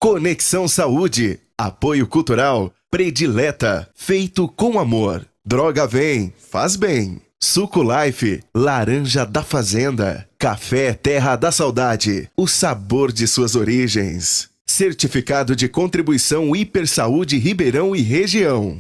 Conexão Saúde. Apoio cultural. Predileta. Feito com amor. Droga Vem. Faz bem. Suco Life. Laranja da Fazenda. Café Terra da Saudade. O sabor de suas origens. Certificado de Contribuição Hipersaúde Ribeirão e Região.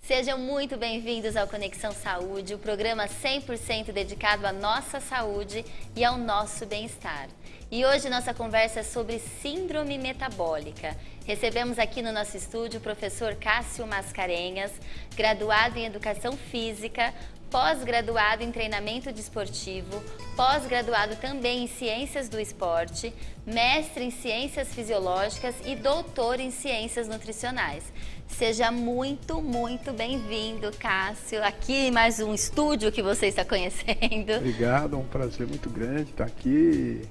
Sejam muito bem-vindos ao Conexão Saúde, o programa 100% dedicado à nossa saúde e ao nosso bem-estar. E hoje nossa conversa é sobre síndrome metabólica. Recebemos aqui no nosso estúdio o professor Cássio Mascarenhas, graduado em Educação Física, pós-graduado em Treinamento Desportivo, pós-graduado também em Ciências do Esporte, mestre em Ciências Fisiológicas e doutor em Ciências Nutricionais. Seja muito, muito bem-vindo, Cássio, aqui em mais um estúdio que você está conhecendo. Obrigado, é um prazer muito grande estar aqui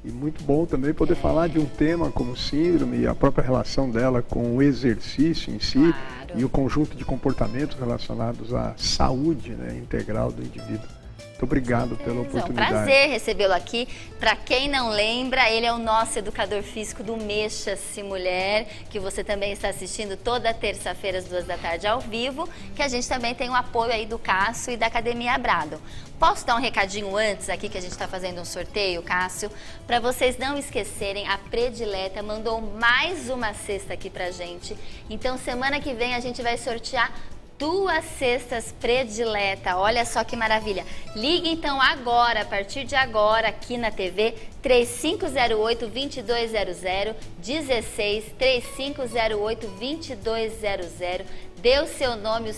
e muito bom também poder falar de um tema como síndrome e a própria relação dela com o exercício em si. Claro. E o conjunto de comportamentos relacionados à saúde, né, integral do indivíduo. Muito obrigado pela oportunidade. É um prazer recebê-lo aqui. Para quem não lembra, ele é o nosso educador físico do Mexa-se Mulher, que você também está assistindo toda terça-feira às 14h ao vivo, que a gente também tem o apoio aí do Cássio e da Academia Abrado. Posso dar um recadinho antes aqui, que a gente está fazendo um sorteio, Cássio? Para vocês não esquecerem, a Predileta mandou mais uma cesta aqui pra gente. Então, semana que vem a gente vai sortear 2 cestas Predileta. Olha só que maravilha. Ligue então agora, a partir de agora, aqui na TV, 3508-2200, 16-3508-2200. Dê o seu nome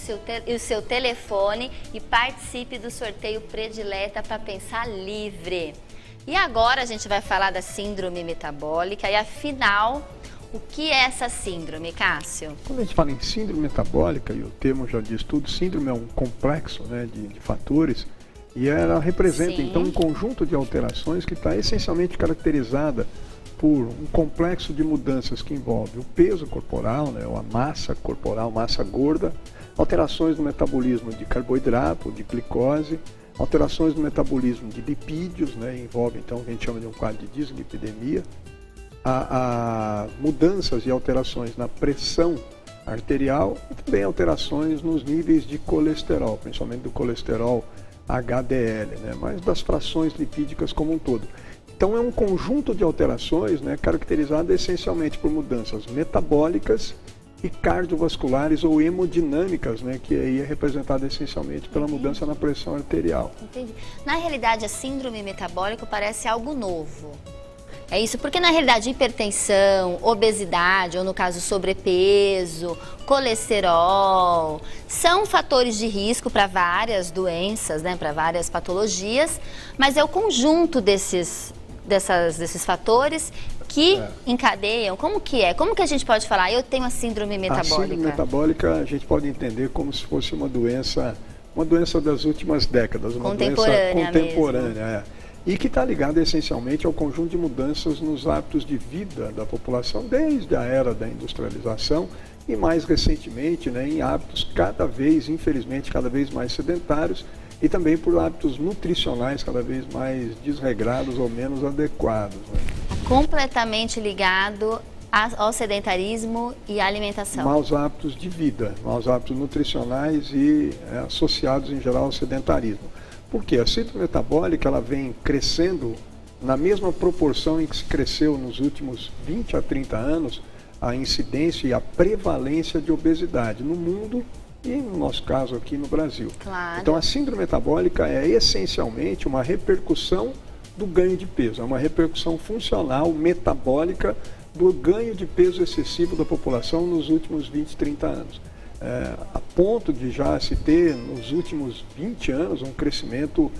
e o seu telefone e participe do sorteio Predileta para pensar livre. E agora a gente vai falar da síndrome metabólica e afinal, o que é essa síndrome, Cássio? Quando a gente fala em síndrome metabólica, e o termo já diz tudo, síndrome é um complexo, né, de fatores, e ela representa então um conjunto de alterações que está essencialmente caracterizada por um complexo de mudanças que envolve o peso corporal, né, ou a massa corporal, massa gorda, alterações no metabolismo de carboidrato, de glicose, alterações no metabolismo de lipídios, né, envolve então o que a gente chama de um quadro de dislipidemia, a mudanças e alterações na pressão arterial e também alterações nos níveis de colesterol, principalmente do colesterol HDL, né, mas das frações lipídicas como um todo. Então é um conjunto de alterações, né, caracterizado essencialmente por mudanças metabólicas e cardiovasculares ou hemodinâmicas, né, que aí é representada essencialmente pela mudança na pressão arterial. Entendi. Na realidade, a síndrome metabólica parece algo novo. É isso, porque na realidade hipertensão, obesidade, ou no caso sobrepeso, colesterol, são fatores de risco para várias doenças, né, para várias patologias, mas é o conjunto desses fatores que encadeiam. Como que é? Como que a gente pode falar? Eu tenho a síndrome metabólica. A síndrome metabólica a gente pode entender como se fosse uma doença das últimas décadas, uma doença contemporânea. E que está ligada essencialmente ao conjunto de mudanças nos hábitos de vida da população desde a era da industrialização e mais recentemente, né, em hábitos infelizmente, cada vez mais sedentários e também por hábitos nutricionais cada vez mais desregrados ou menos adequados. Né? Completamente ligado ao sedentarismo e à alimentação. Maus hábitos de vida, maus hábitos nutricionais e associados em geral ao sedentarismo. Porque a síndrome metabólica ela vem crescendo na mesma proporção em que se cresceu nos últimos 20 a 30 anos a incidência e a prevalência de obesidade no mundo e, no nosso caso, aqui no Brasil. Claro. Então, a síndrome metabólica é essencialmente uma repercussão do ganho de peso, é uma repercussão funcional, metabólica, do ganho de peso excessivo da população nos últimos 20, 30 anos. A ponto de já se ter, nos últimos 20 anos, um crescimento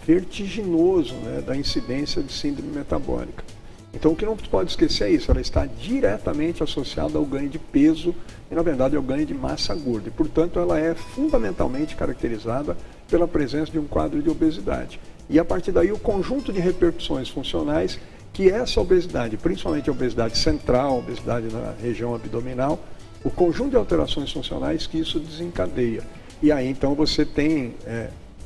vertiginoso, né, da incidência de síndrome metabólica. Então, o que não se pode esquecer é isso, ela está diretamente associada ao ganho de peso e, na verdade, ao ganho de massa gorda. E, portanto, ela é fundamentalmente caracterizada pela presença de um quadro de obesidade. E, a partir daí, o conjunto de repercussões funcionais que essa obesidade, principalmente a obesidade central, a obesidade na região abdominal, o conjunto de alterações funcionais que isso desencadeia. E aí então você tem,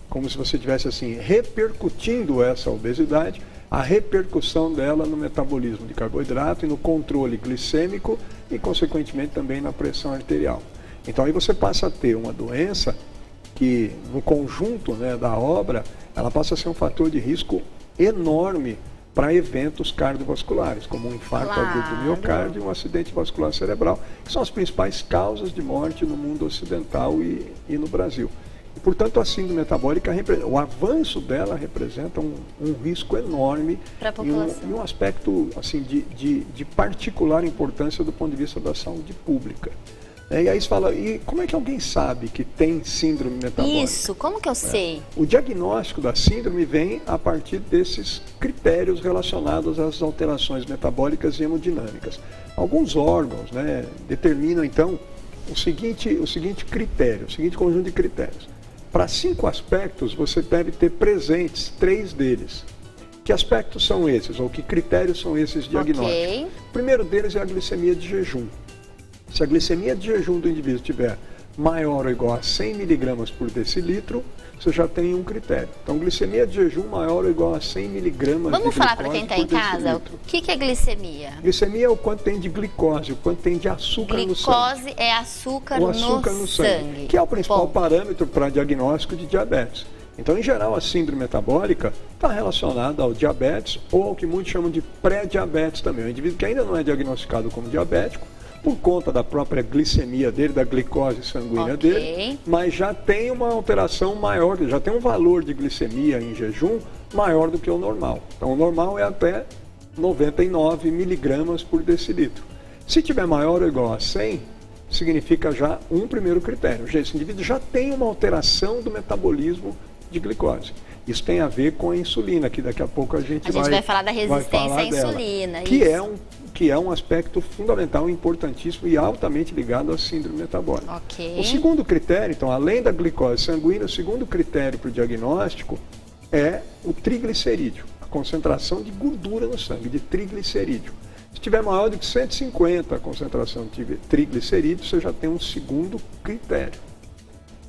como se você tivesse assim, repercutindo essa obesidade, a repercussão dela no metabolismo de carboidrato e no controle glicêmico e, consequentemente, também na pressão arterial. Então aí você passa a ter uma doença que, no conjunto, né, da obra, ela passa a ser um fator de risco enorme para eventos cardiovasculares, como um infarto agudo do miocárdio e um acidente vascular cerebral, que são as principais causas de morte no mundo ocidental e no Brasil. E, portanto, a síndrome metabólica, o avanço dela representa um risco enorme e um aspecto assim, de particular importância do ponto de vista da saúde pública. E aí você fala, e como é que alguém sabe que tem síndrome metabólica? Isso, como que eu sei? O diagnóstico da síndrome vem a partir desses critérios relacionados às alterações metabólicas e hemodinâmicas. Alguns órgãos, né, determinam, então, o seguinte critério, o seguinte conjunto de critérios. Para 5 aspectos, você deve ter presentes 3 deles. Que aspectos são esses, ou que critérios são esses diagnósticos? Okay. O primeiro deles é a glicemia de jejum. Se a glicemia de jejum do indivíduo estiver maior ou igual a 100 mg por decilitro, você já tem um critério. Então, glicemia de jejum maior ou igual a 100 mg Vamos falar para quem está em casa, o que é glicemia? Glicemia é o quanto tem de glicose, o quanto tem de açúcar no sangue. Glicose é açúcar, no sangue, que é o principal parâmetro para diagnóstico de diabetes. Então, em geral, a síndrome metabólica está relacionada ao diabetes ou ao que muitos chamam de pré-diabetes também. O indivíduo que ainda não é diagnosticado como diabético, por conta da própria glicemia dele, da glicose sanguínea dele, mas já tem uma alteração maior, já tem um valor de glicemia em jejum maior do que o normal. Então, o normal é até 99 miligramas por decilitro. Se tiver maior ou igual a 100, significa já um primeiro critério. Esse indivíduo já tem uma alteração do metabolismo de glicose. Isso tem a ver com a insulina, que daqui a pouco a gente vai falar da resistência à insulina. Que é um aspecto fundamental, importantíssimo e altamente ligado à síndrome metabólica. Okay. O segundo critério, então, além da glicose sanguínea, o segundo critério para o diagnóstico é o triglicerídeo, a concentração de gordura no sangue, de triglicerídeo. Se tiver maior do que 150 a concentração de triglicerídeo, você já tem um segundo critério.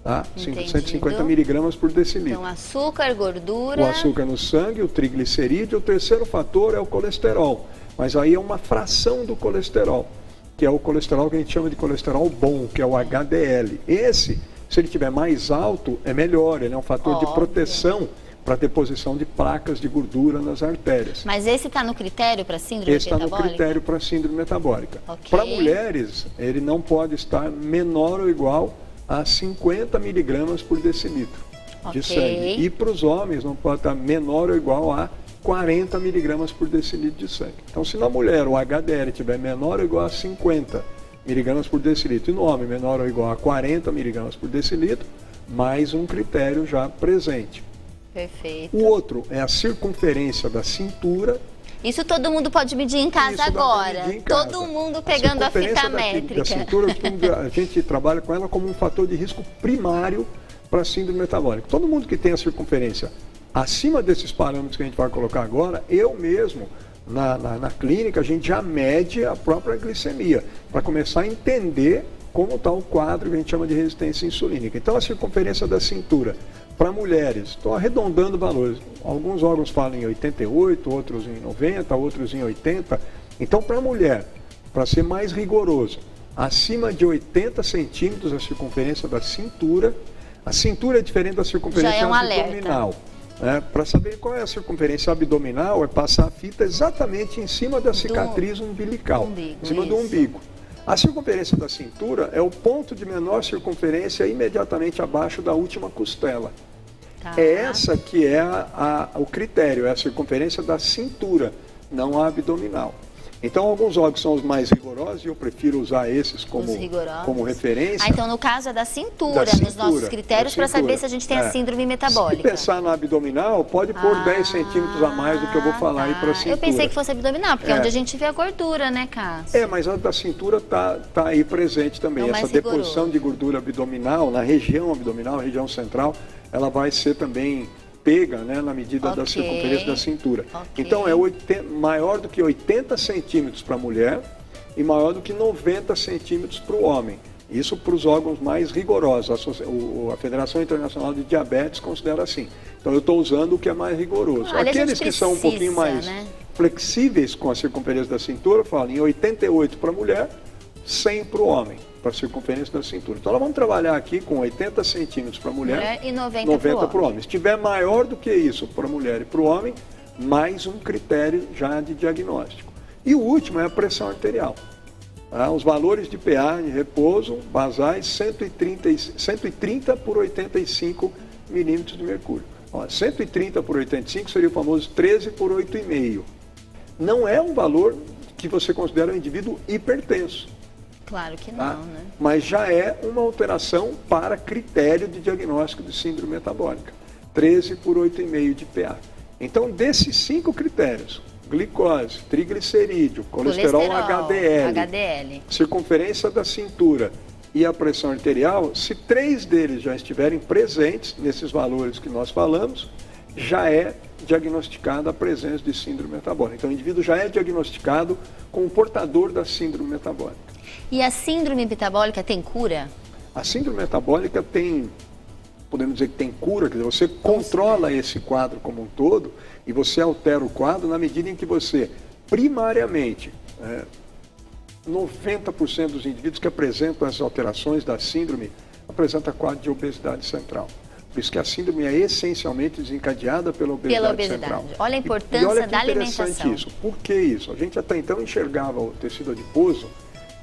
Tá? 150 miligramas por decilitro. Então, açúcar, gordura... O açúcar no sangue, o triglicerídeo. O terceiro fator é o colesterol. Mas aí é uma fração do colesterol, que é o colesterol que a gente chama de colesterol bom, que é o HDL. Esse, se ele tiver mais alto, é melhor. Ele é um fator de proteção para a deposição de placas de gordura nas artérias. Mas esse está no critério para síndrome metabólica? Esse está no critério para síndrome metabólica. Para mulheres, ele não pode estar menor ou igual a 50 miligramas por decilitro de sangue. E para os homens não pode estar menor ou igual a 40 miligramas por decilitro de sangue. Então, se na mulher o HDL tiver menor ou igual a 50 miligramas por decilitro e no homem menor ou igual a 40 miligramas por decilitro, mais um critério já presente. Perfeito. O outro é a circunferência da cintura. Isso todo mundo pode medir em casa agora. Todo mundo pegando a fita métrica. A cintura, a gente trabalha com ela como um fator de risco primário para a síndrome metabólica. Todo mundo que tem a circunferência acima desses parâmetros que a gente vai colocar agora, eu mesmo, na clínica, a gente já mede a própria glicemia, para começar a entender como está o quadro que a gente chama de resistência insulínica. Então, a circunferência da cintura, para mulheres, estou arredondando valores, alguns órgãos falam em 88, outros em 90, outros em 80. Então, para a mulher, para ser mais rigoroso, acima de 80 centímetros a circunferência da cintura, a cintura é diferente da circunferência abdominal. Para saber qual é a circunferência abdominal, é passar a fita exatamente em cima da cicatriz umbilical, em cima do umbigo. A circunferência da cintura é o ponto de menor circunferência imediatamente abaixo da última costela. É essa que é o critério, é a circunferência da cintura, não a abdominal. Então, alguns órgãos são os mais rigorosos e eu prefiro usar esses como referência. Então, no caso, é da cintura nos nossos critérios para saber se a gente tem a síndrome metabólica. Se pensar na abdominal, pode pôr 10 centímetros a mais do que eu vou falar aí para a cintura. Eu pensei que fosse abdominal, porque é onde a gente vê a gordura, né, Cássio? Mas a da cintura tá aí presente também. Essa deposição de gordura abdominal, na região abdominal, região central, ela vai ser também manteiga, né, na medida da circunferência da cintura. Então, maior do que 80 centímetros para a mulher e maior do que 90 centímetros para o homem. Isso para os órgãos mais rigorosos. A Federação Internacional de Diabetes considera assim. Então, eu estou usando o que é mais rigoroso. Aqueles que são um pouquinho mais flexíveis com a circunferência da cintura, falam em 88 para a mulher, 100 para o homem, para a circunferência da cintura. Então, nós vamos trabalhar aqui com 80 centímetros para a mulher e 90 para o homem. Se tiver maior do que isso para a mulher e para o homem, mais um critério já de diagnóstico. E o último é a pressão arterial. Os valores de PA de repouso basais 130 por 85 milímetros de mercúrio. 130 por 85 seria o famoso 13 por 8,5. Não é um valor que você considera um indivíduo hipertenso. Claro que não, né? Mas já é uma alteração para critério de diagnóstico de síndrome metabólica. 13 por 8,5 de PA. Então, desses 5 critérios, glicose, triglicerídeo, colesterol HDL, circunferência da cintura e a pressão arterial, se 3 deles já estiverem presentes nesses valores que nós falamos, já é diagnosticada a presença de síndrome metabólica. Então, o indivíduo já é diagnosticado como portador da síndrome metabólica. E a síndrome metabólica tem cura? A síndrome metabólica tem, podemos dizer que tem cura, quer dizer, você controla esse quadro como um todo e você altera o quadro na medida em que você, primariamente, 90% dos indivíduos que apresentam essas alterações da síndrome apresentam quadro de obesidade central. Por isso que a síndrome é essencialmente desencadeada pela obesidade central. Olha a importância da alimentação. Interessante isso. Por que isso? A gente até então enxergava o tecido adiposo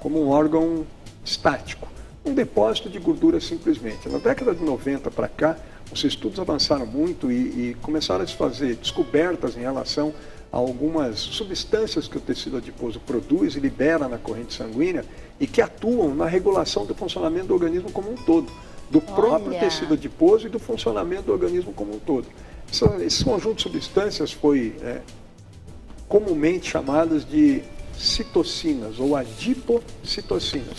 como um órgão estático, um depósito de gordura simplesmente. Na década de 90 para cá, os estudos avançaram muito e começaram a se fazer descobertas em relação a algumas substâncias que o tecido adiposo produz e libera na corrente sanguínea e que atuam na regulação do funcionamento do organismo como um todo, do próprio tecido adiposo e do funcionamento do organismo como um todo. Esse conjunto de substâncias foi comumente chamadas de citocinas ou adipocitocinas.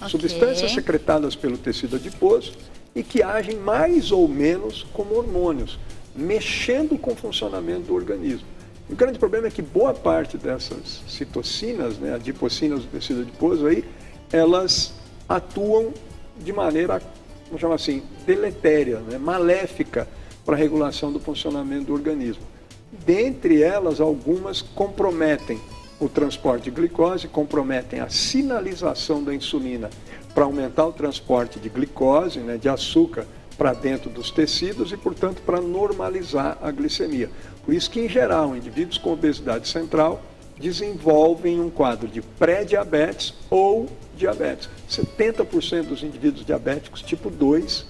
Substâncias secretadas pelo tecido adiposo e que agem mais ou menos como hormônios, mexendo com o funcionamento do organismo. O grande problema é que boa parte dessas citocinas, adipocinas do tecido adiposo, elas atuam de maneira, vamos chamar assim, deletéria, maléfica para a regulação do funcionamento do organismo. Dentre elas, algumas comprometem o transporte de glicose, comprometem a sinalização da insulina para aumentar o transporte de glicose, de açúcar, para dentro dos tecidos e, portanto, para normalizar a glicemia. Por isso que, em geral, indivíduos com obesidade central desenvolvem um quadro de pré-diabetes ou diabetes. 70% dos indivíduos diabéticos tipo 2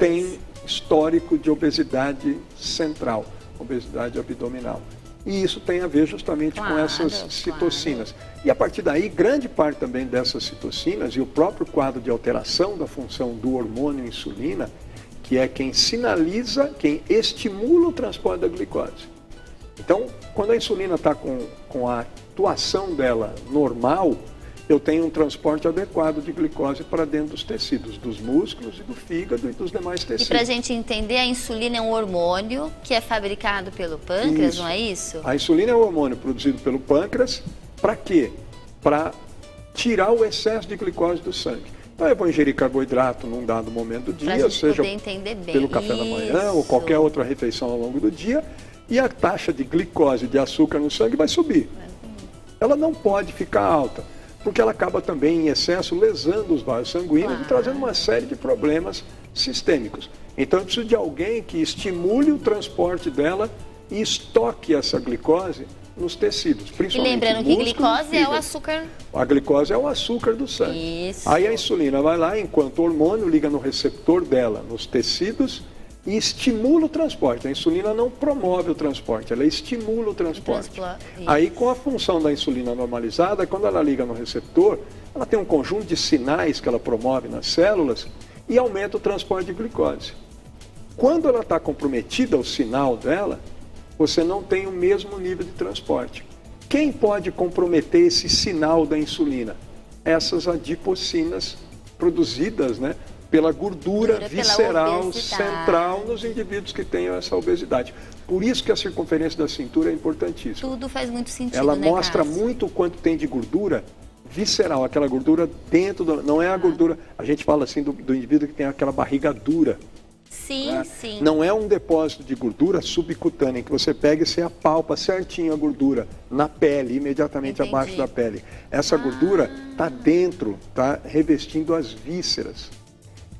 têm histórico de obesidade central, obesidade abdominal. E isso tem a ver justamente com essas citocinas. E a partir daí, grande parte também dessas citocinas e o próprio quadro de alteração da função do hormônio insulina, que é quem sinaliza, quem estimula o transporte da glicose. Então, quando a insulina está com a atuação dela normal, eu tenho um transporte adequado de glicose para dentro dos tecidos, dos músculos e do fígado e dos demais tecidos. E para a gente entender, a insulina é um hormônio que é fabricado pelo pâncreas, não é isso? A insulina é um hormônio produzido pelo pâncreas, para quê? Para tirar o excesso de glicose do sangue. Então eu vou ingerir carboidrato num dado momento do dia, seja pelo café da manhã ou qualquer outra refeição ao longo do dia, e a taxa de glicose, de açúcar no sangue vai subir. Ela não pode ficar alta, porque ela acaba também em excesso lesando os vasos sanguíneos e trazendo uma série de problemas sistêmicos. Então eu preciso de alguém que estimule o transporte dela e estoque essa glicose nos tecidos, principalmente. E lembrando que glicose é o açúcar. A glicose é o açúcar do sangue. Isso. Aí a insulina vai lá, enquanto o hormônio liga no receptor dela, nos tecidos, e estimula o transporte. A insulina não promove o transporte, ela estimula o transporte. Aí, com a função da insulina normalizada, quando ela liga no receptor, ela tem um conjunto de sinais que ela promove nas células e aumenta o transporte de glicose. Quando ela está comprometida, o sinal dela, você não tem o mesmo nível de transporte. Quem pode comprometer esse sinal da insulina? Essas adipocinas produzidas pela gordura visceral pela central nos indivíduos que tenham essa obesidade. Por isso que a circunferência da cintura é importantíssima. Tudo faz muito sentido, Ela né, mostra Cássio? muito o quanto tem de gordura visceral, aquela gordura dentro do... Não é a gordura... A gente fala assim do indivíduo que tem aquela barriga dura. Sim, Né? sim. Não é um depósito de gordura subcutânea, em que você pega e você apalpa certinho a gordura na pele, imediatamente Entendi. abaixo da pele. Essa gordura está dentro, está revestindo as vísceras.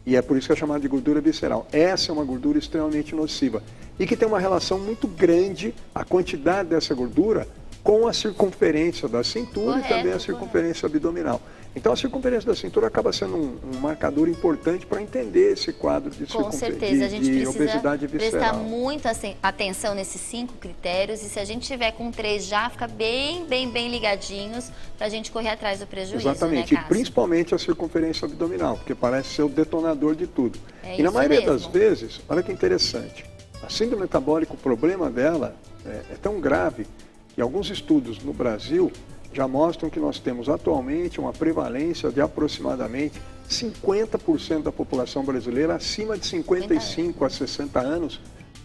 E é por isso que é chamada de gordura visceral. Essa é uma gordura extremamente nociva e que tem uma relação muito grande, a quantidade dessa gordura, com a circunferência da cintura e também a circunferência abdominal. Então a circunferência da cintura acaba sendo um marcador importante para entender esse quadro de, Com certeza, a gente precisa obesidade prestar visceral. muita atenção nesses 5 critérios e se a gente tiver com 3 já, fica bem ligadinhos para a gente correr atrás do prejuízo, Exatamente, né, e principalmente a circunferência abdominal, porque parece ser o detonador de tudo. É E na isso maioria mesmo. das vezes, olha que interessante, a síndrome metabólica, o problema dela é tão grave que alguns estudos no Brasil já mostram que nós temos atualmente uma prevalência de aproximadamente 50% da população brasileira acima de 55 a 60 anos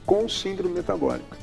com síndrome metabólica.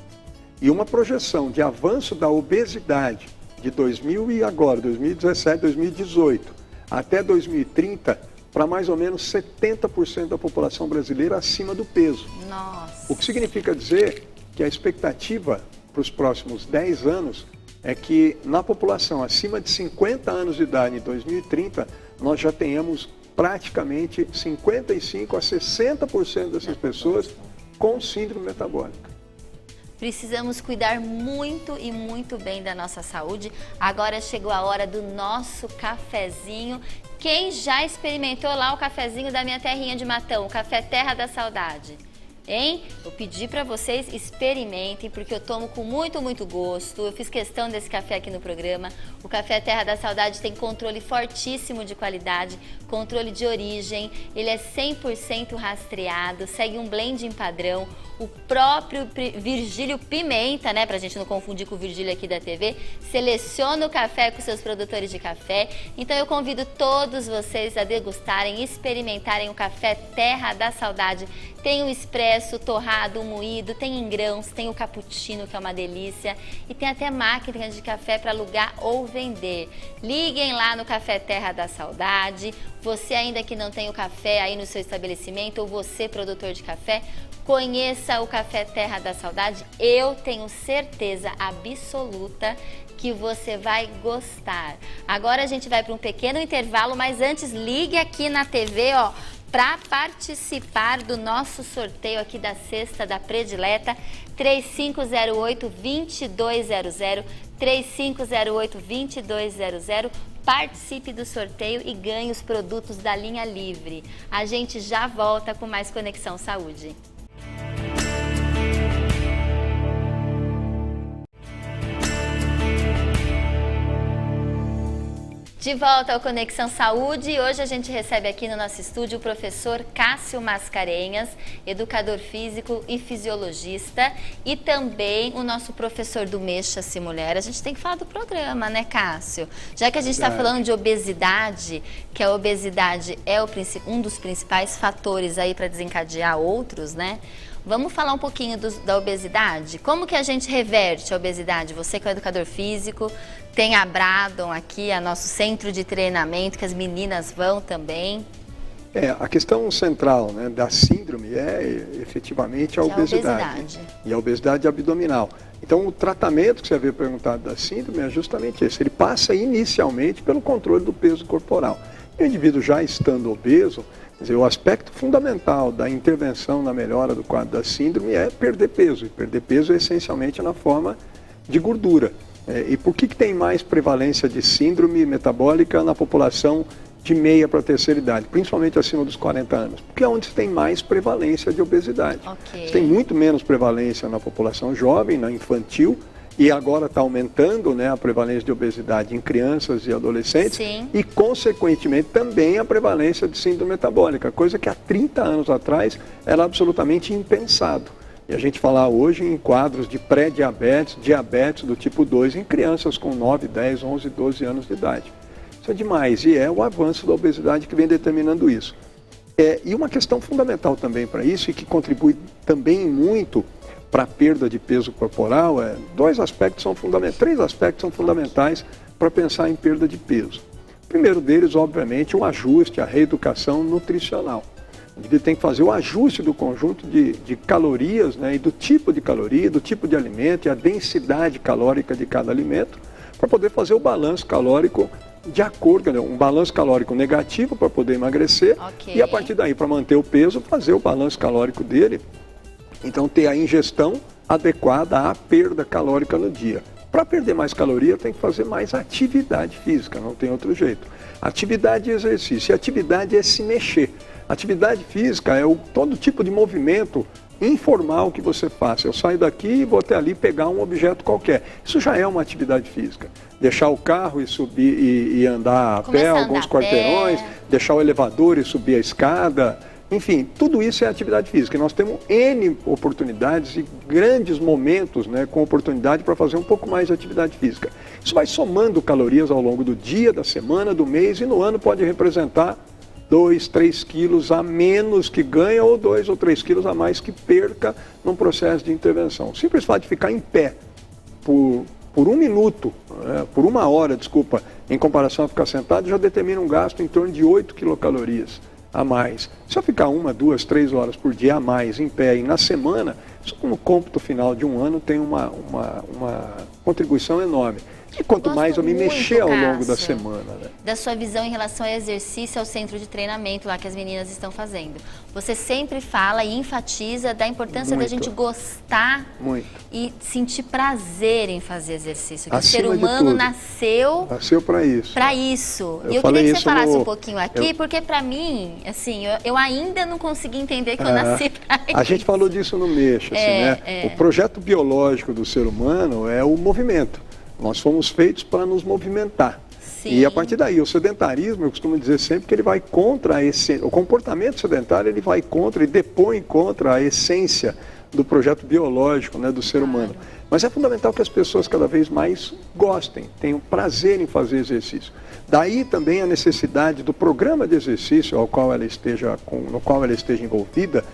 E uma projeção de avanço da obesidade de 2017, 2018 até 2030 para mais ou menos 70% da população brasileira acima do peso. Nossa. O que significa dizer que a expectativa para os próximos 10 anos é que na população acima de 50 anos de idade em 2030, nós já tenhamos praticamente 55 a 60% dessas pessoas com síndrome metabólica. Precisamos cuidar muito e muito bem da nossa saúde. Agora chegou a hora do nosso cafezinho. Quem já experimentou lá o cafezinho da minha terrinha de Matão, o Café Terra da Saudade? Hein? Eu pedi para vocês experimentem, porque eu tomo com muito gosto. Eu fiz questão desse café aqui no programa. O Café Terra da Saudade tem controle fortíssimo de qualidade, controle de origem. Ele é 100% rastreado, segue um blending padrão. O próprio Virgílio Pimenta, né, pra gente não confundir com o Virgílio aqui da TV, seleciona o café com seus produtores de café. Então eu convido todos vocês a degustarem, experimentarem o Café Terra da Saudade. Tem o expresso, torrado, moído, tem em grãos, tem o cappuccino, que é uma delícia, e tem até máquinas de café para alugar ou vender. Liguem lá no Café Terra da Saudade. Você ainda que não tem o café aí no seu estabelecimento, ou você, produtor de café, conheça o Café Terra da Saudade. Eu tenho certeza absoluta que você vai gostar. Agora a gente vai para um pequeno intervalo, mas antes ligue aqui na TV, ó, para participar do nosso sorteio aqui da Cesta da Predileta, 3508-2200, 3508-2200. Participe do sorteio e ganhe os produtos da linha livre. A gente já volta com mais Conexão Saúde. De volta ao Conexão Saúde e hoje a gente recebe aqui no nosso estúdio o professor Cássio Mascarenhas, educador físico e fisiologista, e também o nosso professor do Mexa-se Mulher. A gente tem que falar do programa, né, Cássio? Já que a gente está falando de obesidade, que a obesidade é um dos principais fatores aí para desencadear outros, né? Vamos falar um pouquinho da obesidade? Como que a gente reverte a obesidade? Você que é educador físico, tem a Bradon aqui, a nosso centro de treinamento, que as meninas vão também. A questão central, né, da síndrome é efetivamente a obesidade. E a obesidade abdominal. Então o tratamento que você havia perguntado da síndrome é justamente esse. Ele passa inicialmente pelo controle do peso corporal. E o indivíduo já estando obeso, quer dizer, o aspecto fundamental da intervenção na melhora do quadro da síndrome é perder peso. E perder peso é essencialmente na forma de gordura. E por que tem mais prevalência de síndrome metabólica na população de meia para terceira idade, principalmente acima dos 40 anos? Porque é onde tem mais prevalência de obesidade. Okay. Tem muito menos prevalência na população jovem, na infantil, e agora está aumentando, né, a prevalência de obesidade em crianças e adolescentes. Sim. E, consequentemente, também a prevalência de síndrome metabólica, coisa que há 30 anos atrás era absolutamente impensado. E a gente falar hoje em quadros de pré-diabetes, diabetes do tipo 2 em crianças com 9, 10, 11, 12 anos de idade. Isso é demais e é o avanço da obesidade que vem determinando isso. E uma questão fundamental também para isso, e que contribui também muito para a perda de peso corporal, três aspectos são fundamentais para pensar em perda de peso. O primeiro deles, obviamente, o ajuste, a reeducação nutricional. O indivíduo tem que fazer o ajuste do conjunto de calorias, né, e do tipo de caloria, do tipo de alimento e a densidade calórica de cada alimento, para poder fazer o balanço calórico de acordo, um balanço calórico negativo para poder emagrecer, e a partir daí, para manter o peso, fazer o balanço calórico dele. Então, ter a ingestão adequada à perda calórica no dia. Para perder mais caloria, tem que fazer mais atividade física, não tem outro jeito. Atividade e exercício. E atividade é se mexer. Atividade física é todo tipo de movimento informal que você faça. Eu saio daqui e vou até ali pegar um objeto qualquer. Isso já é uma atividade física. Deixar o carro e subir e andar a pé alguns quarteirões, deixar o elevador e subir a escada. Enfim, tudo isso é atividade física. E nós temos N oportunidades e grandes momentos, né, com oportunidade para fazer um pouco mais de atividade física. Isso vai somando calorias ao longo do dia, da semana, do mês, e no ano pode representar 2, 3 quilos a menos que ganha ou 2 ou 3 quilos a mais que perca num processo de intervenção. O simples fato de ficar em pé por 1 minuto, por 1 hora, desculpa, em comparação a ficar sentado, já determina um gasto em torno de 8 quilocalorias a mais. Se eu ficar 1, 2, 3 horas por dia a mais em pé e na semana, isso no cômputo final de um ano tem uma contribuição enorme. E quanto mais eu me mexer ao longo da semana, né? Da sua visão em relação ao exercício, ao centro de treinamento lá que as meninas estão fazendo. Você sempre fala e enfatiza da importância da gente gostar e sentir prazer em fazer exercício. Que o ser humano nasceu para isso. E eu queria que você falasse um pouquinho aqui, porque para mim, assim, eu ainda não consegui entender que eu nasci para isso. A gente falou disso no Mexa, né? O projeto biológico do ser humano é o movimento. Nós fomos feitos para nos movimentar. Sim. E a partir daí, o sedentarismo, eu costumo dizer sempre que ele vai contra a essência. O comportamento sedentário, ele vai contra e depõe contra a essência do projeto biológico, né, do ser humano. Mas é fundamental que as pessoas cada vez mais gostem, tenham prazer em fazer exercício. Daí também a necessidade do programa de exercício no qual ela esteja envolvida,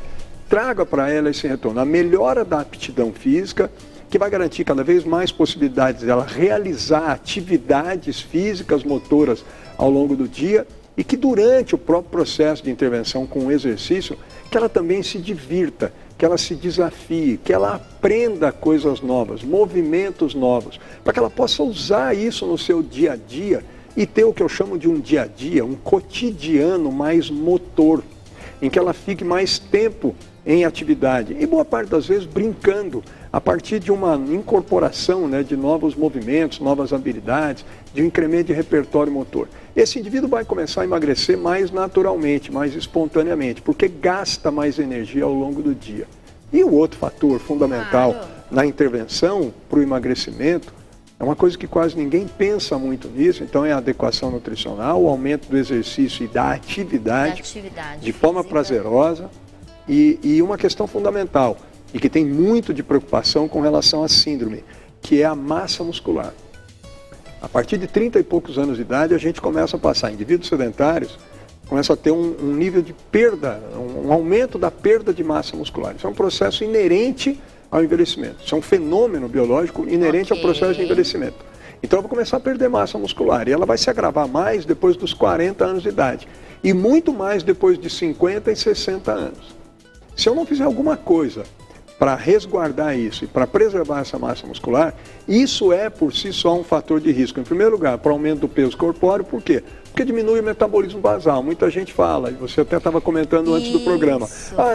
traga para ela esse retorno. A melhora da aptidão física, que vai garantir cada vez mais possibilidades dela realizar atividades físicas, motoras ao longo do dia, e que durante o próprio processo de intervenção com o exercício, que ela também se divirta, que ela se desafie, que ela aprenda coisas novas, movimentos novos, para que ela possa usar isso no seu dia a dia e ter o que eu chamo de um dia a dia, um cotidiano mais motor, em que ela fique mais tempo em atividade e boa parte das vezes brincando, a partir de uma incorporação, né, de novos movimentos, novas habilidades, de um incremento de repertório motor. Esse indivíduo vai começar a emagrecer mais naturalmente, mais espontaneamente, porque gasta mais energia ao longo do dia. E o outro fator fundamental na intervenção para o emagrecimento, é uma coisa que quase ninguém pensa muito nisso, então é a adequação nutricional, o aumento do exercício e da atividade de forma prazerosa, e uma questão fundamental, e que tem muito de preocupação com relação à síndrome, que é a massa muscular. A partir de 30 e poucos anos de idade, a gente começa a passar, indivíduos sedentários, começa a ter um nível de perda, um aumento da perda de massa muscular. Isso é um processo inerente ao envelhecimento. Isso é um fenômeno biológico inerente ao processo de envelhecimento. Então, eu vou começar a perder massa muscular, e ela vai se agravar mais depois dos 40 anos de idade, e muito mais depois de 50 e 60 anos. Se eu não fizer alguma coisa para resguardar isso e para preservar essa massa muscular, isso é por si só um fator de risco. Em primeiro lugar, para o aumento do peso corpóreo, por quê? Porque diminui o metabolismo basal. Muita gente fala, e você até estava comentando antes do programa,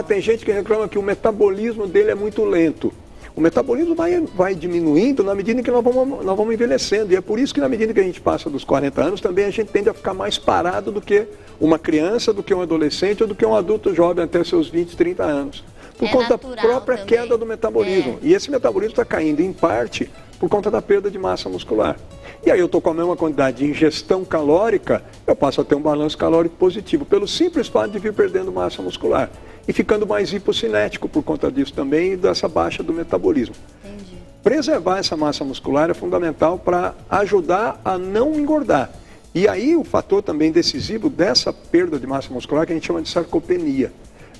tem gente que reclama que o metabolismo dele é muito lento. O metabolismo vai diminuindo na medida em que nós vamos envelhecendo. E é por isso que na medida que a gente passa dos 40 anos, também a gente tende a ficar mais parado do que uma criança, do que um adolescente ou do que um adulto jovem até seus 20, 30 anos. Por conta da própria queda do metabolismo. E esse metabolismo está caindo em parte por conta da perda de massa muscular. E aí eu estou com a mesma quantidade de ingestão calórica, eu passo a ter um balanço calórico positivo, pelo simples fato de vir perdendo massa muscular. E ficando mais hipocinético por conta disso também e dessa baixa do metabolismo. Preservar essa massa muscular é fundamental para ajudar a não engordar. E aí o fator também decisivo dessa perda de massa muscular que a gente chama de sarcopenia.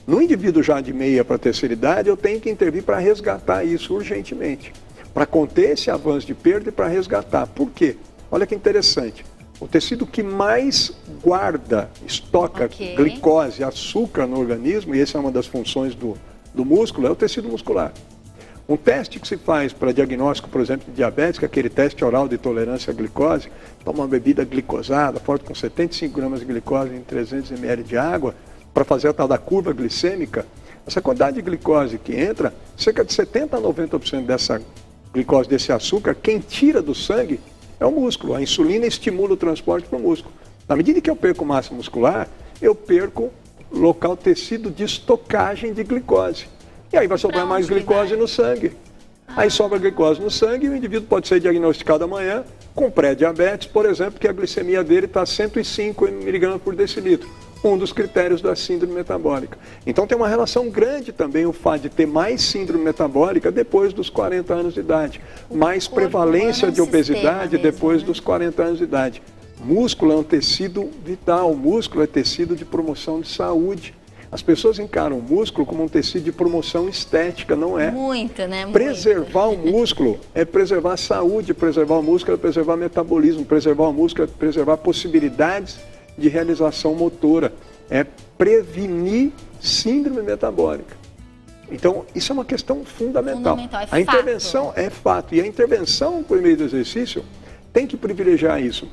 No indivíduo já de meia para terceira idade, eu tenho que intervir para resgatar isso urgentemente, para conter esse avanço de perda e para resgatar. Por quê? Olha que interessante. O tecido que mais guarda, estoca glicose, açúcar no organismo, e essa é uma das funções do músculo, é o tecido muscular. Um teste que se faz para diagnóstico, por exemplo, de diabetes, que é aquele teste oral de tolerância à glicose, toma uma bebida glicosada, forte com 75 gramas de glicose em 300 ml de água, para fazer a tal da curva glicêmica. Essa quantidade de glicose que entra, cerca de 70% a 90% dessa glicose, desse açúcar, quem tira do sangue é o músculo. A insulina estimula o transporte para o músculo. Na medida que eu perco massa muscular, eu perco local tecido de estocagem de glicose. E aí vai sobrar mais glicose no sangue. Aí sobra glicose no sangue e o indivíduo pode ser diagnosticado amanhã com pré-diabetes, por exemplo, que a glicemia dele está 105 mg por decilitro. Um dos critérios da síndrome metabólica. Então tem uma relação grande também o fato de ter mais síndrome metabólica depois dos 40 anos de idade. Mais prevalência de obesidade depois dos 40 anos de idade. Músculo é um tecido vital, músculo é tecido de promoção de saúde. As pessoas encaram o músculo como um tecido de promoção estética, não é? Muito, né? Preservar o músculo é preservar a saúde, preservar o músculo é preservar o metabolismo, preservar o músculo é preservar possibilidades de realização motora, é prevenir síndrome metabólica. Então, isso é uma questão fundamental. A intervenção é fato, e a intervenção por meio do exercício tem que privilegiar isso,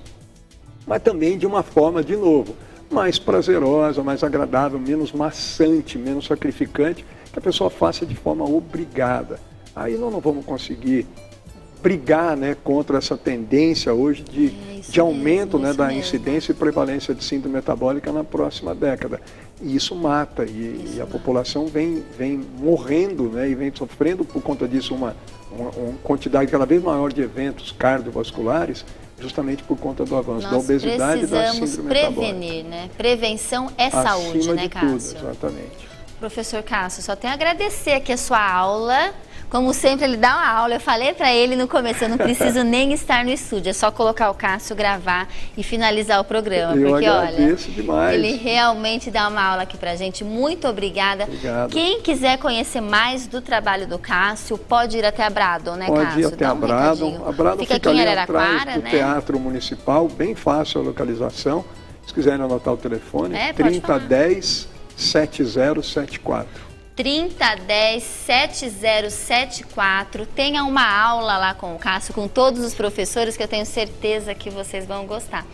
mas também de uma forma, de novo, mais prazerosa, mais agradável, menos maçante, menos sacrificante, que a pessoa faça de forma obrigada. Aí nós não vamos conseguir brigar, né, contra essa tendência hoje de aumento, né, da incidência e prevalência de síndrome metabólica na próxima década. E isso mata, e a população vem morrendo, né, e vem sofrendo por conta disso uma quantidade cada vez maior de eventos cardiovasculares, justamente por conta do avanço da obesidade e da síndrome metabólica. Prevenir, né? Prevenção é saúde, né, Cássio? Tudo, exatamente. Professor Cássio, só tenho a agradecer aqui a sua aula. Como sempre, ele dá uma aula. Eu falei para ele no começo, eu não preciso nem estar no estúdio. É só colocar o Cássio, gravar e finalizar o programa. Porque, agradeço demais. Ele realmente dá uma aula aqui pra gente. Muito obrigada. Obrigado. Quem quiser conhecer mais do trabalho do Cássio, pode ir até a Bradon, né, Cássio? Pode ir até a Bradon. A Bradon fica aqui ali em Araraquara, atrás do né? Teatro Municipal, bem fácil a localização. Se quiserem anotar o telefone, 3010-7074. 3010-7074. Tenha uma aula lá com o Cássio, com todos os professores, que eu tenho certeza que vocês vão gostar.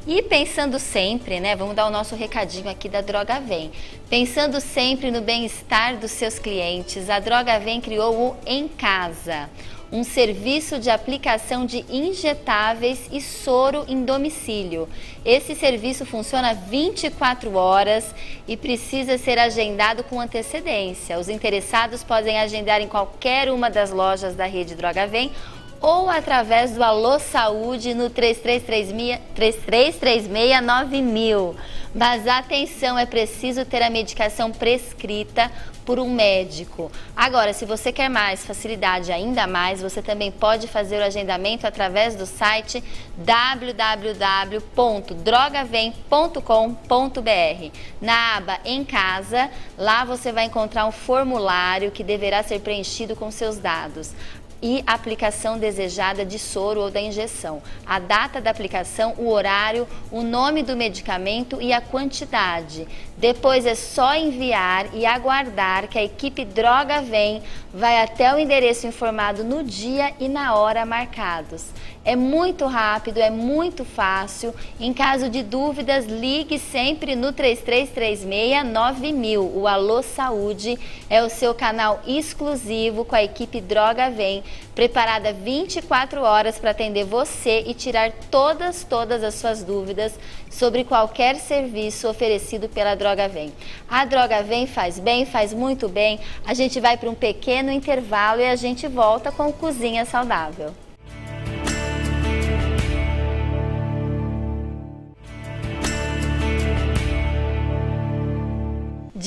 E pensando sempre, né, vamos dar o nosso recadinho aqui da Droga Vem. Pensando sempre no bem-estar dos seus clientes, a Droga Vem criou o Em Casa, um serviço de aplicação de injetáveis e soro em domicílio. Esse serviço funciona 24 horas e precisa ser agendado com antecedência. Os interessados podem agendar em qualquer uma das lojas da rede Droga Vem ou através do Alô Saúde no 3336-9000. Mas atenção, é preciso ter a medicação prescrita por um médico. Agora, se você quer mais facilidade, ainda mais, você também pode fazer o agendamento através do site www.drogavem.com.br. Na aba Em Casa, lá você vai encontrar um formulário que deverá ser preenchido com seus dados e a aplicação desejada de soro ou da injeção, a data da aplicação, o horário, o nome do medicamento e a quantidade. Depois é só enviar e aguardar que a equipe Droga Vem vai até o endereço informado no dia e na hora marcados. É muito rápido, é muito fácil. Em caso de dúvidas, ligue sempre no 3336-9000. O Alô Saúde é o seu canal exclusivo com a equipe Droga Vem, preparada 24 horas para atender você e tirar todas as suas dúvidas sobre qualquer serviço oferecido pela Droga Vem. A Droga Vem faz bem, faz muito bem. A gente vai para um pequeno intervalo e a gente volta com o Cozinha Saudável.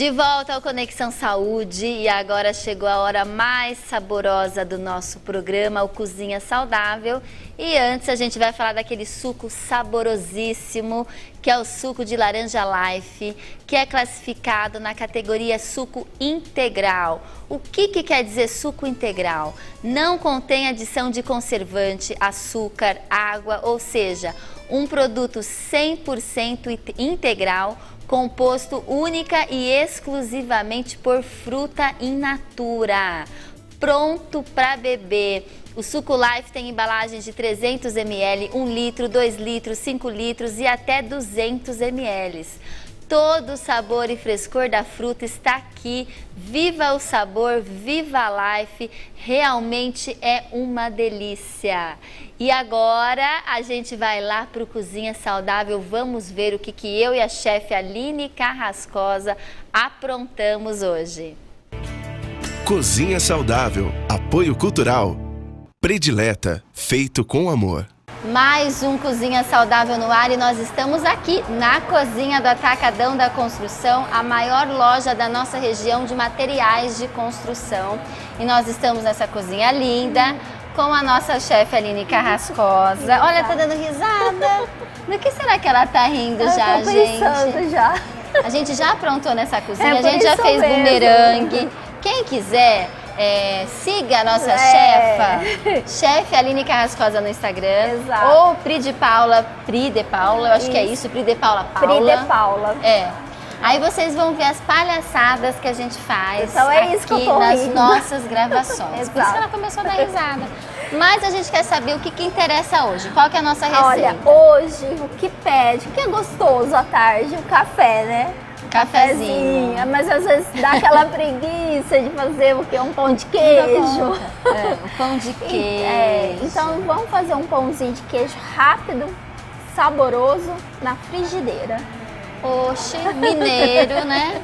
De volta ao Conexão Saúde e agora chegou a hora mais saborosa do nosso programa, o Cozinha Saudável. E antes a gente vai falar daquele suco saborosíssimo, que é o suco de laranja Life, que é classificado na categoria suco integral. O que quer dizer suco integral? Não contém adição de conservante, açúcar, água, ou seja, um produto 100% integral, composto única e exclusivamente por fruta in natura, pronto para beber. O Suco Life tem embalagens de 300 ml, 1 litro, 2 litros, 5 litros e até 200 ml. Todo o sabor e frescor da fruta está aqui. Viva o sabor, viva a Life, realmente é uma delícia. E agora a gente vai lá para o Cozinha Saudável, vamos ver o que eu e a chefe Aline Carrascosa aprontamos hoje. Cozinha Saudável, apoio cultural, predileta, feito com amor. Mais um Cozinha Saudável no ar e nós estamos aqui na cozinha do Atacadão da Construção, a maior loja da nossa região de materiais de construção. E nós estamos nessa cozinha linda com a nossa chefe Aline Carrascosa. Olha, tá dando risada. Do que será que ela tá rindo já, tô pensando gente? Já. A gente já aprontou nessa cozinha, a por gente já isso fez mesmo. bumerangue. Quem quiser... siga a nossa chefe Aline Carrascosa no Instagram. Exato. Ou Pri de Paula, eu acho que é isso, Pri de Paula. Pri de Paula. Aí vocês vão ver as palhaçadas que a gente faz então é isso aqui que eu tô nas rindo. nossas gravações. Por isso que ela começou a dar risada. Mas a gente quer saber o que interessa hoje. Qual que é a nossa receita? Olha, hoje o que pede, o que é gostoso à tarde, o café, né? Cafezinho. Mas às vezes dá aquela preguiça de fazer o quê? Um pão de queijo. O pão de queijo. Então vamos fazer um pãozinho de queijo rápido, saboroso, na frigideira. Oxe, mineiro, né?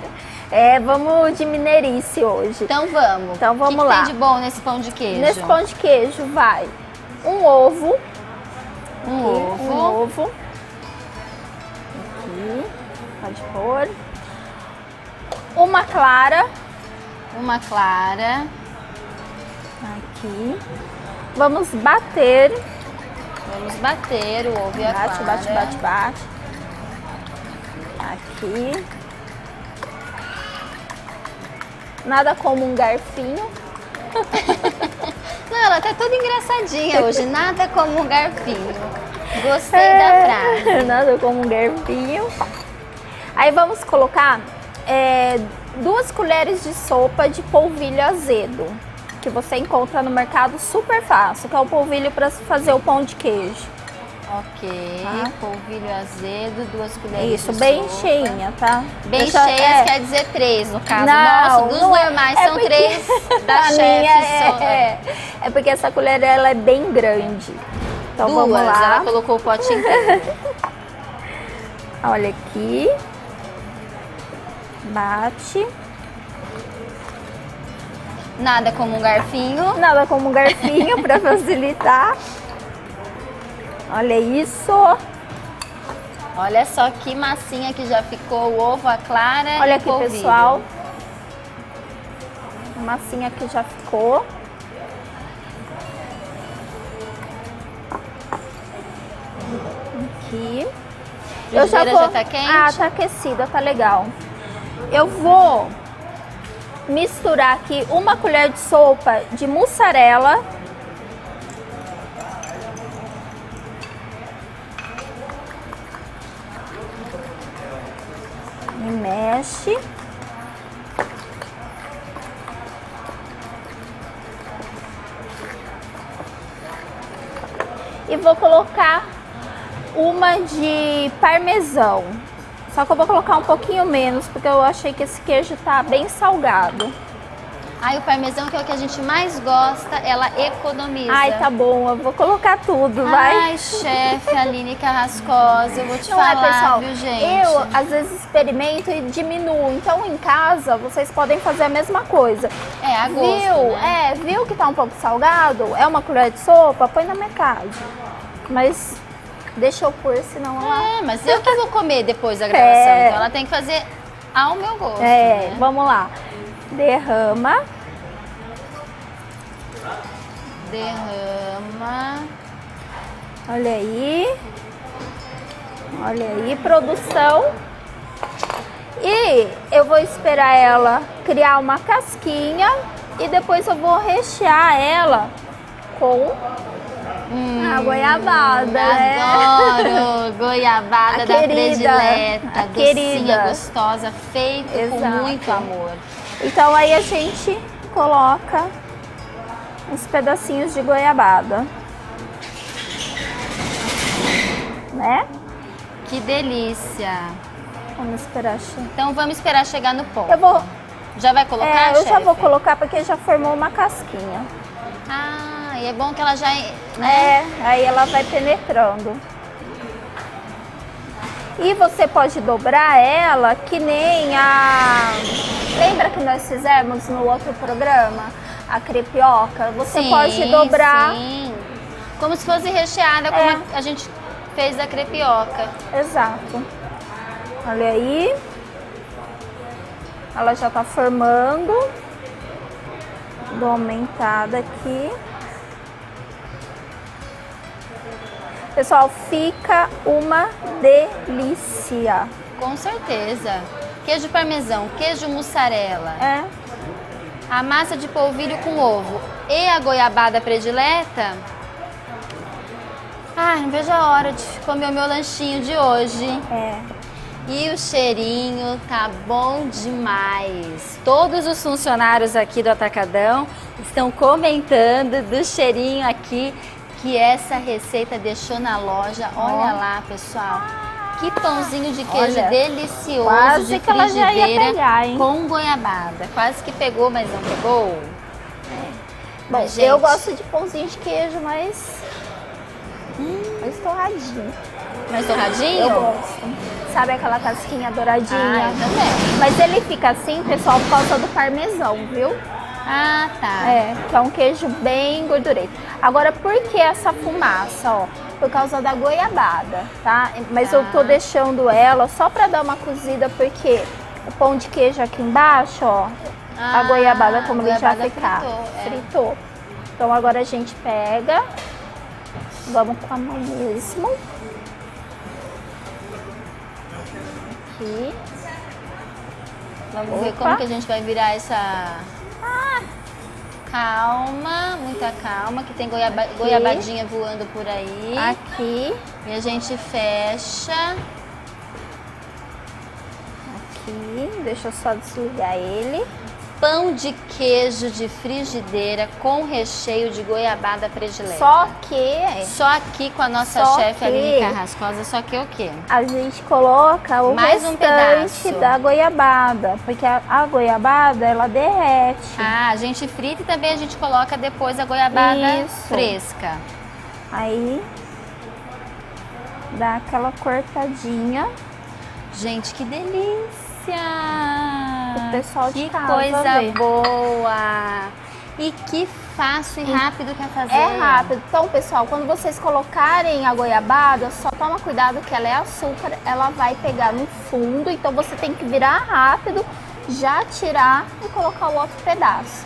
Vamos de mineirice hoje. Então vamos. Então vamos O que lá. tem de bom nesse pão de queijo? Nesse pão de queijo vai um ovo. Um ovo. Aqui, pode pôr. Uma clara. Uma clara. Aqui. Vamos bater. Vamos bater o ovo e a clara. Bate. Aqui. Nada como um garfinho. Não, ela tá toda engraçadinha hoje. Nada como um garfinho. Gostei da frase. Nada como um garfinho. Aí vamos colocar 2 colheres de sopa de polvilho azedo, que você encontra no mercado super fácil, que é o polvilho para fazer o pão de queijo. Ok, Tá. Polvilho azedo, 2 colheres Isso, de bem sopa. cheinha, tá? Bem Deixa- cheias quer dizer 3, no caso. Não, Nossa, dos não é. normais É são porque 3 da a chefe. minha é porque essa colher ela é bem grande. Então Duas, vamos lá. ela colocou o potinho inteiro. Olha aqui. Bate. Nada como um garfinho. Nada como um garfinho para facilitar. Olha isso. Olha só que massinha que já ficou o ovo, a clara e Olha o aqui, polvilho. pessoal. A massinha que já ficou. Aqui. Frigideira já tá quente? Ah, tá aquecida, tá legal. Eu vou misturar aqui 1 colher de sopa de mussarela. E mexe. E vou colocar uma de parmesão. Só que eu vou colocar um pouquinho menos, porque eu achei que esse queijo tá bem salgado. Aí o parmesão, que é o que a gente mais gosta, ela economiza. Ai, tá bom, eu vou colocar tudo, vai. Ai, chefe Aline Carrascosa, eu vou te Não falar, é, pessoal, viu, gente? eu às vezes experimento e diminuo. Então em casa vocês podem fazer a mesma coisa. É, a gosto, Viu? né? Viu que tá um pouco salgado? É 1 colher de sopa, põe na metade. Mas deixa eu pôr, senão ela... Mas eu que vou comer depois da gravação, então ela tem que fazer ao meu gosto. É, né? vamos lá. Derrama. Derrama. Olha aí. Olha aí, produção. E eu vou esperar ela criar uma casquinha e depois eu vou rechear ela com a goiabada, né? Adoro! Goiabada A da querida, predileta, a docinha, querida. gostosa, feito com Exato. muito amor. Então aí a gente coloca uns pedacinhos de goiabada, né? Que delícia! Vamos esperar chegar. Então vamos esperar chegar no ponto. Eu vou, Já vai colocar, eu já chefe? vou colocar porque já formou uma casquinha. Ah, e é bom que ela já... Né? É, aí ela vai penetrando. E você pode dobrar ela que nem a... Lembra que nós fizemos no outro programa? A crepioca? Você pode dobrar. Sim. Como se fosse recheada, como a gente fez da crepioca. Exato. Olha aí. Ela já tá formando. Dou uma aumentada aqui. Pessoal, fica uma delícia. Com certeza. Queijo parmesão, queijo mussarela, É. a massa de polvilho com ovo e a goiabada predileta. Ai, não vejo a hora de comer o meu lanchinho de hoje. É. E o cheirinho tá bom demais. Todos os funcionários aqui do Atacadão estão comentando do cheirinho aqui que essa receita deixou na loja. Olha lá, pessoal. Que pãozinho de queijo Olha, delicioso quase de que ela já ia frigideira pegar, hein? com goiabada. Quase que pegou, mas não pegou. Bom, Mas, eu gente, gosto de pãozinho de queijo, mas torradinho. mais torradinho? Eu gosto. Sabe aquela casquinha douradinha? Ah, eu também. Mas ele fica assim, pessoal, por causa do parmesão, viu? Ah, tá. É, que é um queijo bem gordurento. Agora, por que essa fumaça, ó? Por causa da goiabada, tá? Mas eu tô deixando ela só pra dar uma cozida, porque o pão de queijo aqui embaixo, ó, a goiabada, como ele já goiabada ficar, fritou, fritou. Então agora a gente pega, vamos com a mão mesmo. Aqui. Vamos ver Opa. como que a gente vai virar essa... Calma, muita calma, que tem goiabadinha voando por aí. Aqui, E a gente fecha. aqui, deixa eu só desligar ele. Pão de queijo de frigideira com recheio de goiabada predileta. Só aqui com a nossa Só chefe que- Aline Carrascosa, só que o quê? a gente coloca o Mais um restante pedaço. da goiabada, porque a goiabada, ela derrete. Ah, a gente frita e também a gente coloca depois a goiabada Isso. fresca. Aí, dá aquela cortadinha. Gente, que delícia! O pessoal de que casa coisa ver. boa! E que fácil e rápido que é fazer. É rápido. Então, pessoal, quando vocês colocarem a goiabada, só toma cuidado que ela é açúcar, ela vai pegar no fundo, então você tem que virar rápido, já tirar e colocar o outro pedaço.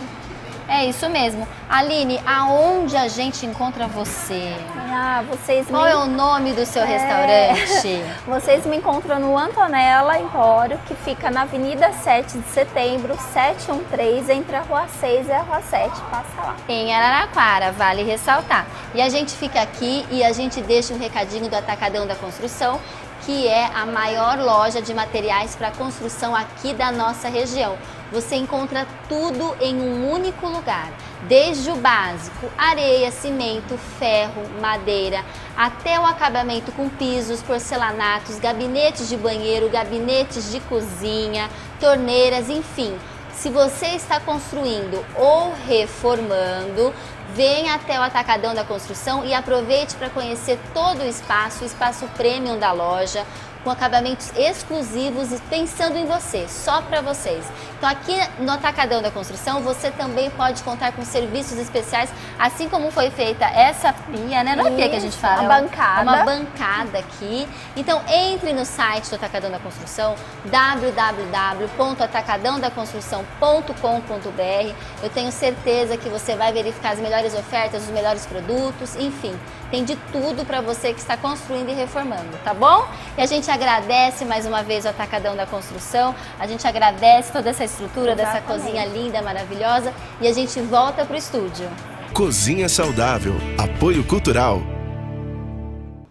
É isso mesmo. Aline, aonde a gente encontra você? Ah, vocês Qual é o nome do seu restaurante? Vocês me encontram no Antonella Empório, que fica na Avenida 7 de Setembro, 713, entre a Rua 6 e a Rua 7. Passa lá. Em Araraquara, vale ressaltar. E a gente fica aqui e a gente deixa um recadinho do Atacadão da Construção, que é a maior loja de materiais para construção aqui da nossa região. Você encontra tudo em um único lugar, desde o básico, areia, cimento, ferro, madeira, até o acabamento com pisos, porcelanatos, gabinetes de banheiro, gabinetes de cozinha, torneiras, enfim. Se você está construindo ou reformando, venha até o Atacadão da Construção e aproveite para conhecer todo o espaço premium da loja, com acabamentos exclusivos e pensando em você, só para vocês. Então aqui no Atacadão da Construção você também pode contar com serviços especiais, assim como foi feita essa pia, né? Não é pia que a gente fala, a bancada. Uma bancada aqui. Então entre no site do Atacadão da Construção, www.atacadãodaconstrução.com.br. Eu tenho certeza que você vai verificar as melhores ofertas, os melhores produtos, enfim, tem de tudo para você que está construindo e reformando, tá bom? E a gente agradece mais uma vez o Atacadão da Construção, a gente agradece toda essa estrutura dessa cozinha linda, maravilhosa, e a gente volta pro estúdio. Cozinha saudável, apoio cultural.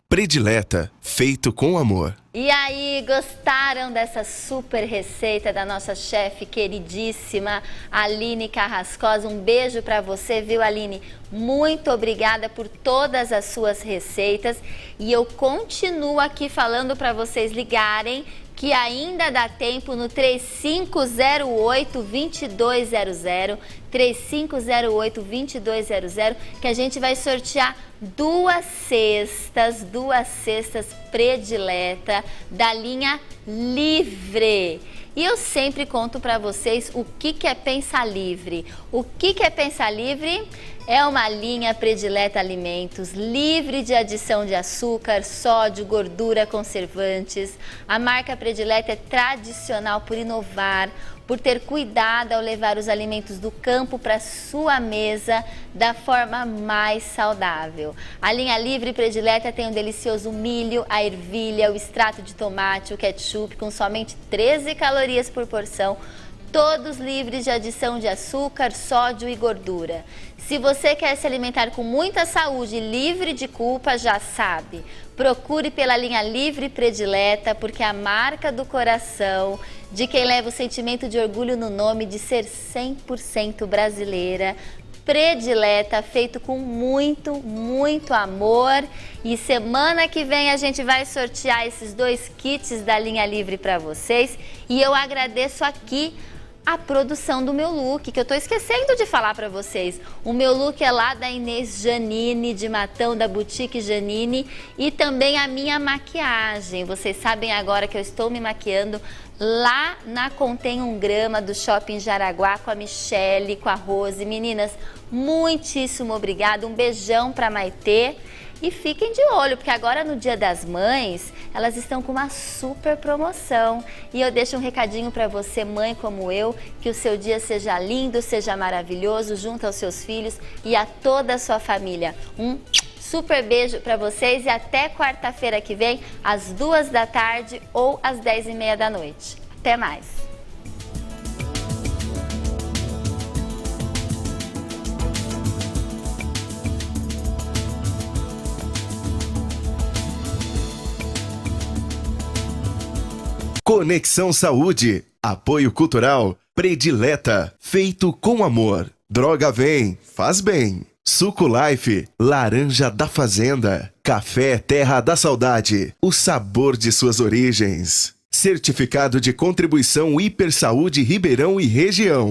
Predileta, feito com amor. E aí, gostaram dessa super receita da nossa chefe queridíssima, Aline Carrascosa? Um beijo para você, viu, Aline? Muito obrigada por todas as suas receitas. E eu continuo aqui falando para vocês ligarem, que ainda dá tempo no 3508-2200, 3508-2200, que a gente vai sortear duas cestas predileta da linha Livre. E eu sempre conto para vocês o que é Pensa Livre. O que é Pensa Livre? É uma linha predileta alimentos, livre de adição de açúcar, sódio, gordura, conservantes. A marca predileta é tradicional por inovar, por ter cuidado ao levar os alimentos do campo para sua mesa da forma mais saudável. A linha Livre predileta tem um delicioso milho, a ervilha, o extrato de tomate, o ketchup, com somente 13 calorias por porção, todos livres de adição de açúcar, sódio e gordura. Se você quer se alimentar com muita saúde e livre de culpa, já sabe, procure pela linha Livre predileta, porque é a marca do coração de quem leva o sentimento de orgulho no nome de ser 100% brasileira, predileta, feito com muito, muito amor. E semana que vem a gente vai sortear esses dois kits da linha Livre para vocês. E eu agradeço aqui a produção do meu look, que eu tô esquecendo de falar para vocês. O meu look é lá da Inês Janine, de Matão, da Boutique Janine, e também a minha maquiagem. Vocês sabem agora que eu estou me maquiando lá na Contém 1 Grama do Shopping Jaraguá, com a Michele, com a Rose. Meninas, muitíssimo obrigada, um beijão para Maitê. E fiquem de olho, porque agora no Dia das Mães, elas estão com uma super promoção. E eu deixo um recadinho para você, mãe como eu, que o seu dia seja lindo, seja maravilhoso, junto aos seus filhos e a toda a sua família. Um super beijo para vocês e até quarta-feira que vem, às 2 da tarde ou às 10h30 da noite. Até mais! Conexão Saúde, apoio cultural, predileta, feito com amor. Droga Vem, faz bem. Suco Life, laranja da fazenda. Café Terra da Saudade, o sabor de suas origens. Certificado de contribuição Hipersaúde Ribeirão e região.